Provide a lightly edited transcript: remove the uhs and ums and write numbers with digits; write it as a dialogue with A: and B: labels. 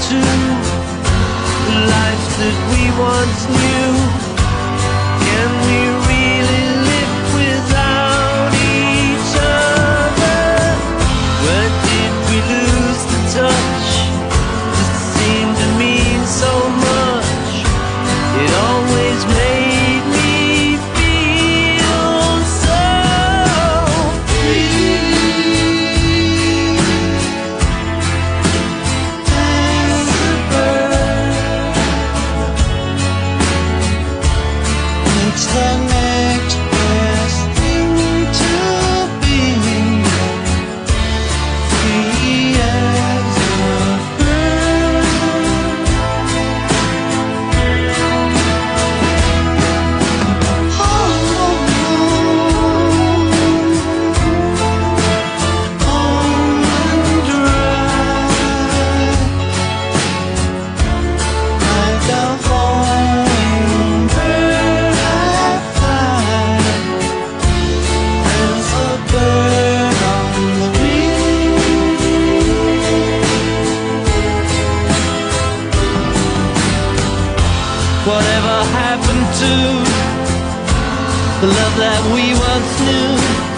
A: to the life that we once knew? Can we really live without each other? When did we lose the touch that seemed to mean so much? It always made me feel so free. As a bird makes the next best thing to being free as a bird. Home and dry, like a hummingbird I fly, as a bird on the wing. Whatever happened to the love that we once knew?